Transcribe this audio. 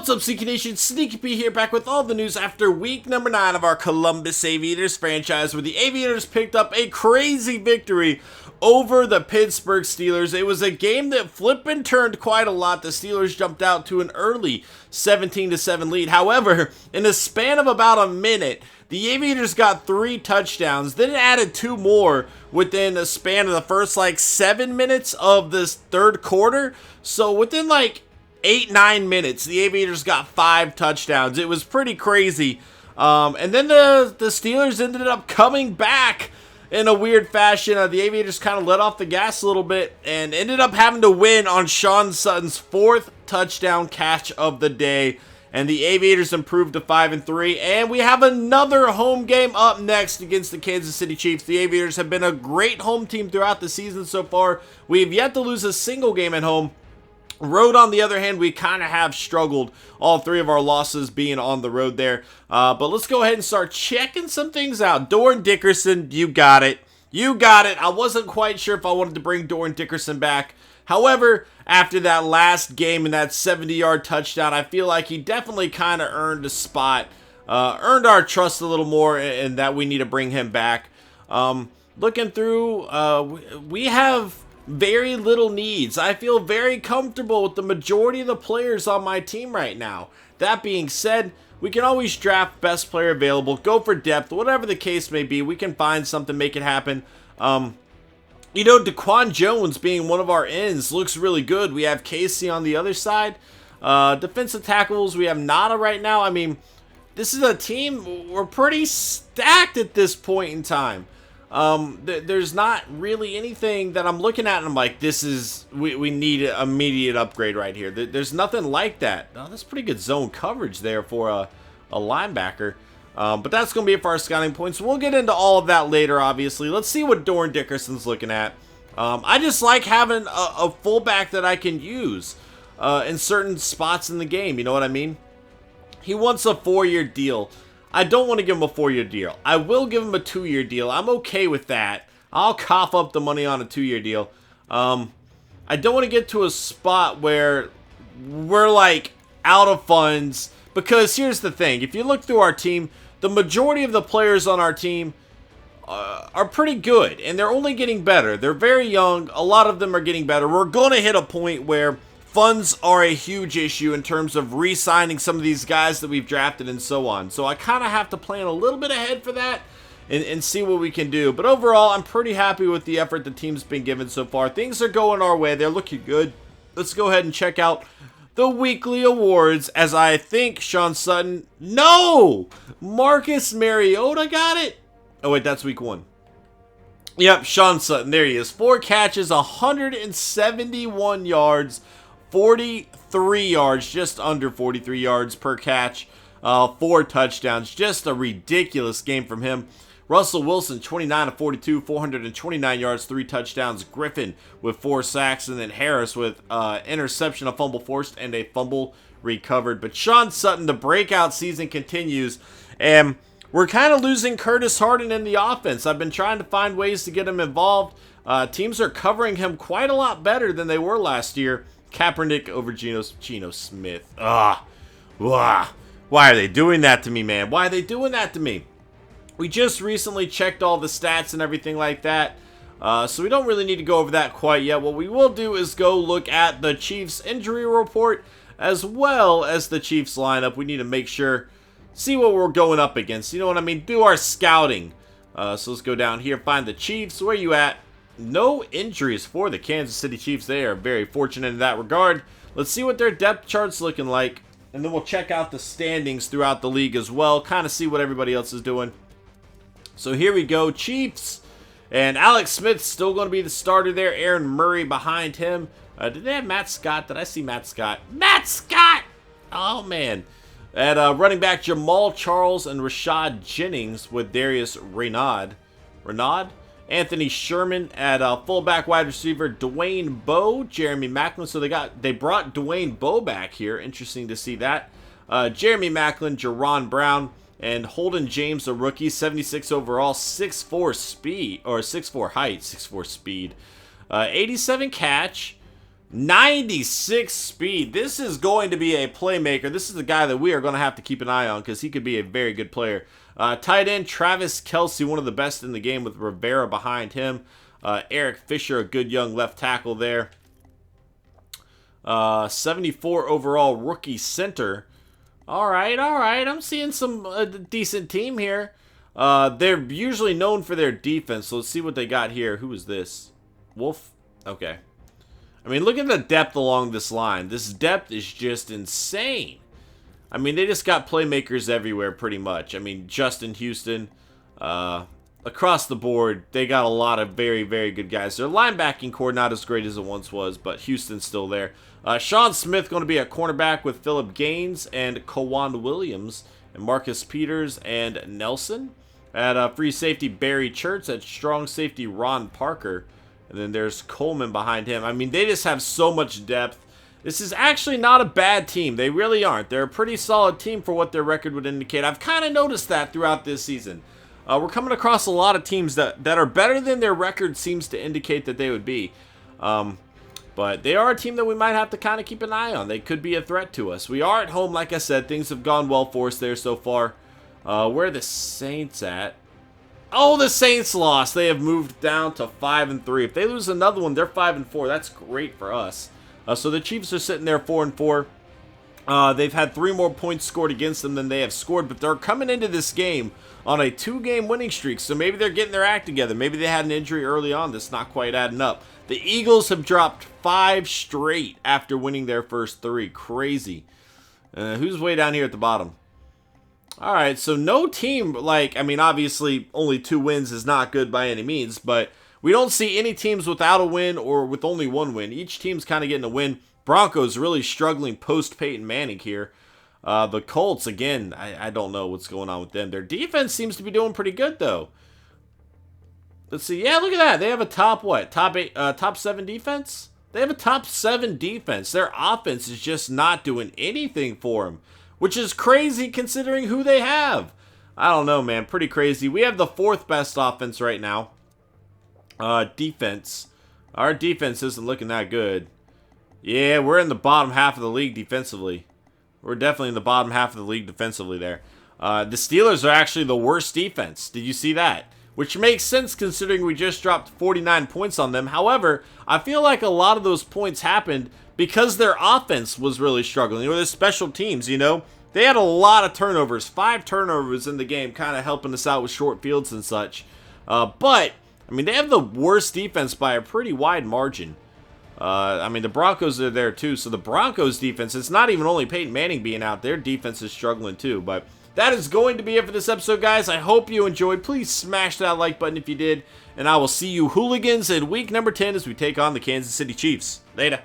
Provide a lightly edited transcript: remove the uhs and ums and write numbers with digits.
What's up, Sneaky Nation? Sneaky P here, back with all the news after week number 9 of our Columbus Aviators franchise, where the Aviators picked up a crazy victory over the Pittsburgh Steelers. It was a game that flipped and turned quite a lot. The Steelers jumped out to an early 17-7 lead. However, in a span of about a minute, the Aviators got 3 touchdowns, then added 2 more within a span of the first 7 minutes of this third quarter. So within 8-9 minutes, the Aviators got 5 touchdowns. It was pretty crazy. And then the Steelers ended up coming back in a weird fashion. The Aviators kind of let off the gas a little bit and ended up having to win on Sean Sutton's 4th touchdown catch of the day. And the Aviators improved to 5-3. And we have another home game up next against the Kansas City Chiefs. The Aviators have been a great home team throughout the season so far. We have yet to lose a single game at home. Road, on the other hand, we kind of have struggled, all 3 of our losses being on the road there. But let's go ahead and start checking some things out. Doran Dickerson, you got it. You got it. I wasn't quite sure if I wanted to bring Doran Dickerson back. However, after that last game and that 70-yard touchdown, I feel like he definitely kind of earned a spot, earned our trust a little more, and that we need to bring him back. Looking through, we have very little needs. I feel very comfortable with the majority of the players on my team right now. That being said, we can always draft best player available, go for depth, whatever the case may be. We can find something, make it happen. You know, Daquan Jones being one of our ends looks really good. We have Casey on the other side. Defensive tackles, we have Nada right now. I mean, this is a team, we're pretty stacked at this point in time. There's not really anything that I'm looking at and I'm like, we need an immediate upgrade right here. There's nothing like that. Oh, that's pretty good zone coverage there for a linebacker. But that's going to be it for our scouting points. We'll get into all of that later, obviously. Let's see what Doran Dickerson's looking at. I just like having a fullback that I can use in certain spots in the game. You know what I mean? He wants a 4-year deal. I don't want to give him a 4-year deal. I will give him a 2-year deal. I'm okay with that. I'll cough up the money on a 2-year deal. I don't want to get to a spot where we're out of funds. Because here's the thing. If you look through our team, the majority of the players on our team are pretty good. And they're only getting better. They're very young. A lot of them are getting better. We're going to hit a point where funds are a huge issue in terms of re-signing some of these guys that we've drafted and so on. So I kind of have to plan a little bit ahead for that and see what we can do. But overall, I'm pretty happy with the effort the team's been given so far. Things are going our way. They're looking good. Let's go ahead and check out the weekly awards, as I think Sean Sutton... No! Marcus Mariota got it? Oh, wait, that's week 1. Yep, Sean Sutton. There he is. 4 catches, 171 yards, 43 yards, just under 43 yards per catch, 4 touchdowns. Just a ridiculous game from him. Russell Wilson, 29 of 42, 429 yards, 3 touchdowns. Griffin with 4 sacks, and then Harris with interception, a fumble forced, and a fumble recovered. But Sean Sutton, the breakout season continues, and we're kind of losing Curtis Harden in the offense. I've been trying to find ways to get him involved. Teams are covering him quite a lot better than they were last year. Kaepernick over Geno Smith. Why are they doing that to me, man? Why are they doing that to me? We just recently checked all the stats and everything like that, so we don't really need to go over that quite yet. What we will do is go look at the Chiefs injury report as well as the Chiefs lineup. We need to make sure, see what we're going up against. You know what I mean? Do our scouting. So let's go down here, find the Chiefs. Where you at? No injuries for the Kansas City Chiefs. They are very fortunate in that regard. Let's see what their depth chart's looking like, and then we'll check out the standings throughout the league as well, kind of see what everybody else is doing. So here we go, Chiefs, and Alex Smith's still going to be the starter there. Aaron Murray behind him. Did they have Matt Scott? Did I see Matt Scott? Matt Scott! Oh, man. At running back, Jamal Charles and Rashad Jennings with Darius Renaud. Anthony Sherman at fullback, wide receiver, Dwayne Bowe, Jeremy Maclin. So they brought Dwayne Bowe back here. Interesting to see that. Jeremy Maclin, Jerron Brown, and Holden James, a rookie, 76 overall, 6'4 speed, or 6'4 height, 6'4 speed. 87 catch, 96 speed. This is going to be a playmaker. This is the guy that we are going to have to keep an eye on because he could be a very good player. Tight end, Travis Kelce, one of the best in the game with Rivera behind him. Eric Fisher, a good young left tackle there. 74 overall rookie center. All right. I'm seeing some decent team here. They're usually known for their defense, so let's see what they got here. Who is this? Wolf? Okay. I mean, look at the depth along this line. This depth is just insane. I mean, they just got playmakers everywhere pretty much. I mean, Justin Houston, across the board, they got a lot of very, very good guys. Their linebacking core not as great as it once was, but Houston's still there. Sean Smith going to be a cornerback with Phillip Gaines and Kawan Williams and Marcus Peters and Nelson. At free safety, Barry Church. At strong safety, Ron Parker. And then there's Coleman behind him. I mean, they just have so much depth. This is actually not a bad team. They really aren't. They're a pretty solid team for what their record would indicate. I've kind of noticed that throughout this season. We're coming across a lot of teams that are better than their record seems to indicate that they would be. But they are a team that we might have to kind of keep an eye on. They could be a threat to us. We are at home, like I said. Things have gone well for us there so far. Where are the Saints at? Oh, the Saints lost. They have moved down to 5-3. If they lose another one, they're 5-4. That's great for us. So the Chiefs are sitting there 4-4. They've had 3 more points scored against them than they have scored, but they're coming into this game on a 2-game winning streak. So maybe they're getting their act together. Maybe they had an injury early on that's not quite adding up. The Eagles have dropped 5 straight after winning their first 3. Crazy. Who's way down here at the bottom? All right, so no team, I mean, obviously only 2 wins is not good by any means, but we don't see any teams without a win or with only 1 win. Each team's kind of getting a win. Broncos really struggling post-Peyton Manning here. The Colts, again, I don't know what's going on with them. Their defense seems to be doing pretty good, though. Let's see. Yeah, look at that. They have a top 7 defense? They have a top 7 defense. Their offense is just not doing anything for them, which is crazy considering who they have. I don't know, man. Pretty crazy. We have the 4th best offense right now. Defense. Our defense isn't looking that good. Yeah, we're in the bottom half of the league defensively. We're definitely in the bottom half of the league defensively there. The Steelers are actually the worst defense. Did you see that? Which makes sense considering we just dropped 49 points on them. However, I feel like a lot of those points happened because their offense was really struggling, or their special teams, you know? They had a lot of turnovers, 5 turnovers in the game, kind of helping us out with short fields and such. But, I mean, they have the worst defense by a pretty wide margin. I mean, the Broncos are there too, so the Broncos defense, it's not even only Peyton Manning being out, their defense is struggling too. But that is going to be it for this episode, guys. I hope you enjoyed. Please smash that like button if you did, and I will see you hooligans in week number 10 as we take on the Kansas City Chiefs. Later.